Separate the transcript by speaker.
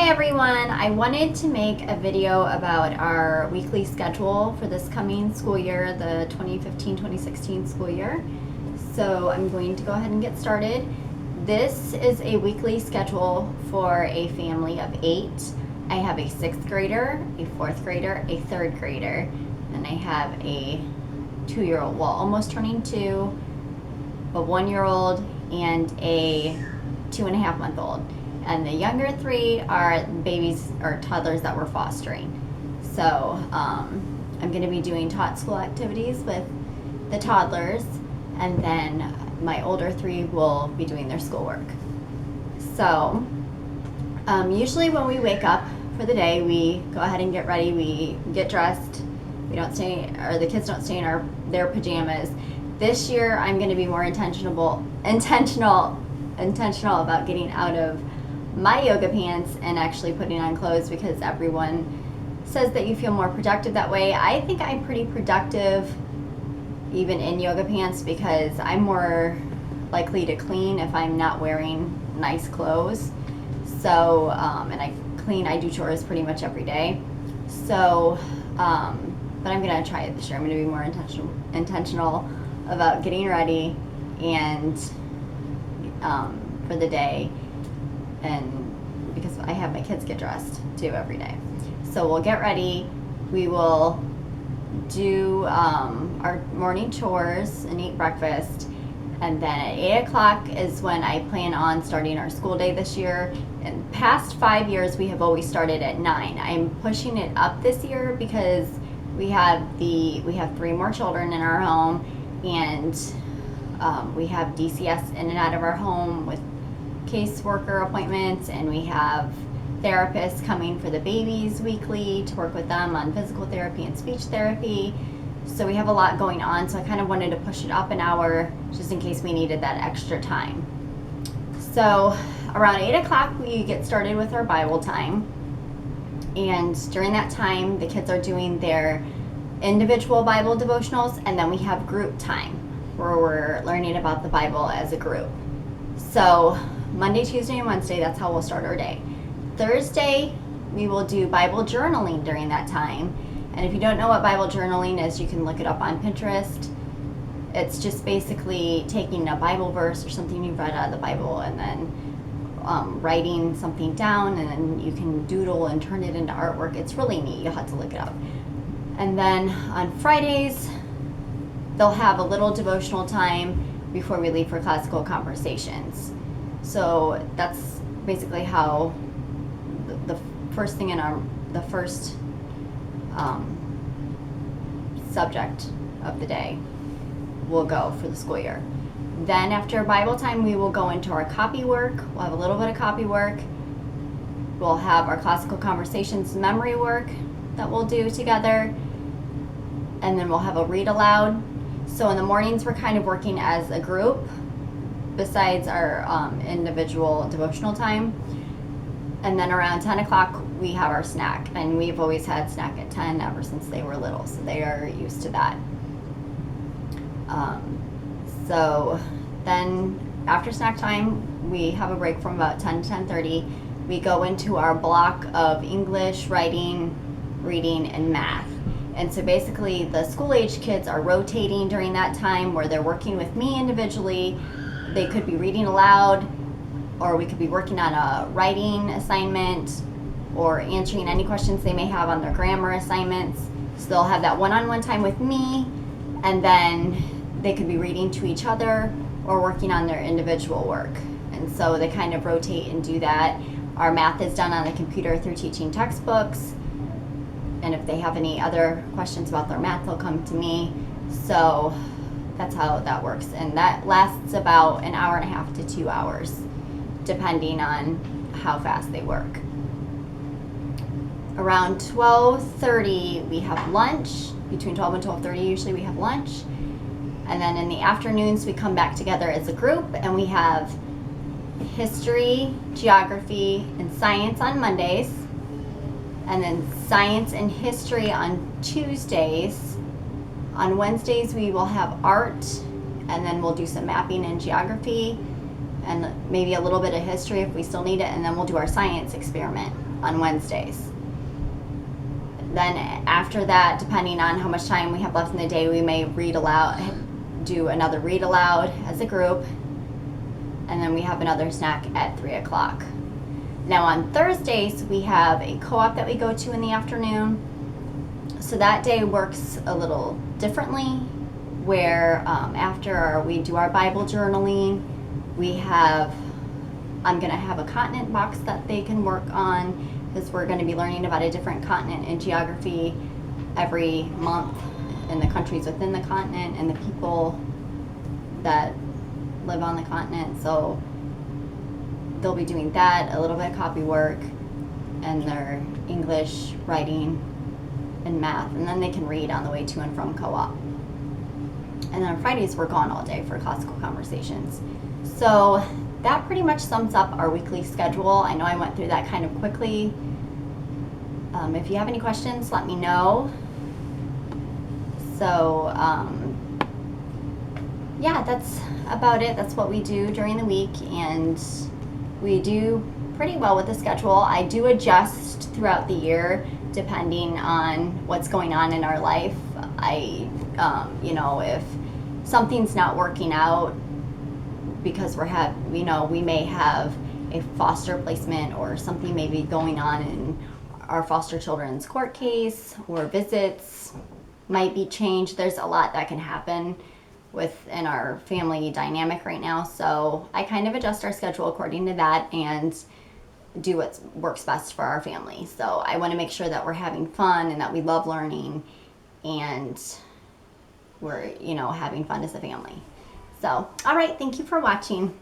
Speaker 1: Hi everyone, I wanted to make a video about our weekly schedule for this coming school year, the 2015-2016 school year. So I'm going to go ahead and get started. This is a weekly schedule for a family of 8. I have a 6th grader, a 4th grader, a 3rd grader, and I have a 2-year-old, well almost turning 2, a 1-year-old, and a 2.5-month-old. And the younger 3 are babies or toddlers that we're fostering. So I'm going to be doing taught school activities with the toddlers, and then my older 3 will be doing their schoolwork. So usually when we wake up for the day, we go ahead and get ready, we get dressed, we don't stay, or the kids don't stay in their pajamas. This year I'm going to be more intentional about getting out of my yoga pants and actually putting on clothes, because everyone says that you feel more productive that way. I think I'm pretty productive even in yoga pants, because I'm more likely to clean if I'm not wearing nice clothes. So and I do chores pretty much every day. So but I'm gonna try it this year. I'm gonna be more intentional about getting ready and for the day, and because I have my kids get dressed too every day. So we'll get ready, we will do our morning chores and eat breakfast, and then at 8 o'clock is when I plan on starting our school day this year. In past 5 years we have always started at 9. I'm pushing it up this year because we have 3 more children in our home, and we have DCS in and out of our home with caseworker appointments, and we have therapists coming for the babies weekly to work with them on physical therapy and speech therapy. So we have a lot going on, so I kind of wanted to push it up an hour just in case we needed that extra time. So around 8 o'clock we get started with our Bible time, and during that time the kids are doing their individual Bible devotionals, and then we have group time where we're learning about the Bible as a group. So Monday, Tuesday, and Wednesday, that's how we'll start our day. Thursday, we will do Bible journaling during that time. And if you don't know what Bible journaling is, you can look it up on Pinterest. It's just basically taking a Bible verse or something you've read out of the Bible, and then writing something down, and then you can doodle and turn it into artwork. It's really neat. You'll have to look it up. And then on Fridays, they'll have a little devotional time before we leave for classical conversations. So that's basically how the first thing in the first subject of the day will go for the school year. Then after Bible time, we will go into our copy work. We'll have a little bit of copy work. We'll have our classical conversations memory work that we'll do together, and then we'll have a read aloud. So in the mornings we're kind of working as a group besides our individual devotional time. And then around 10 o'clock we have our snack, and we've always had snack at 10 ever since they were little, so they are used to that. So then after snack time we have a break from about 10 to 10:30. We go into our block of English, writing, reading, and math. And so basically the school age kids are rotating during that time, where they're working with me individually. They could be reading aloud, or we could be working on a writing assignment, or answering any questions they may have on their grammar assignments. So they'll have that one-on-one time with me, and then they could be reading to each other or working on their individual work. And so they kind of rotate and do that. Our math is done on the computer through teaching textbooks, and if they have any other questions about their math, they'll come to me. So that's how that works, and that lasts about an hour and a half to 2 hours, depending on how fast they work. Around 12:30 we have lunch. Between 12 and 12:30 usually we have lunch, and then in the afternoons we come back together as a group, and we have history, geography, and science on Mondays, and then science and history on Tuesdays. On Wednesdays we will have art, and then we'll do some mapping and geography. and maybe a little bit of history if we still need it, and then we'll do our science experiment on Wednesdays. Then after that, depending on how much time we have left in the day, we may read aloud, do another read aloud as a group, and then we have another snack at 3 o'clock. Now on Thursdays, we have a co-op that we go to in the afternoon. So that day works a little differently, where after we do our Bible journaling, I'm going to have a continent box that they can work on, because we're going to be learning about a different continent in geography every month, and the countries within the continent and the people that live on the continent. So they'll be doing that, a little bit of copy work, and their English, writing, and math, and then they can read on the way to and from co-op. And then on Fridays, we're gone all day for classical conversations. So that pretty much sums up our weekly schedule. I know I went through that kind of quickly. If you have any questions, let me know. So yeah, that's about it. That's what we do during the week, and we do pretty well with the schedule. I do adjust throughout the year depending on what's going on in our life. If something's not working out because we may have a foster placement, or something may be going on in our foster children's court case, or visits might be changed. There's a lot that can happen within our family dynamic right now. So I kind of adjust our schedule according to that and do what works best for our family. So I want to make sure that we're having fun and that we love learning, and we're, having fun as a family. So, all right, thank you for watching.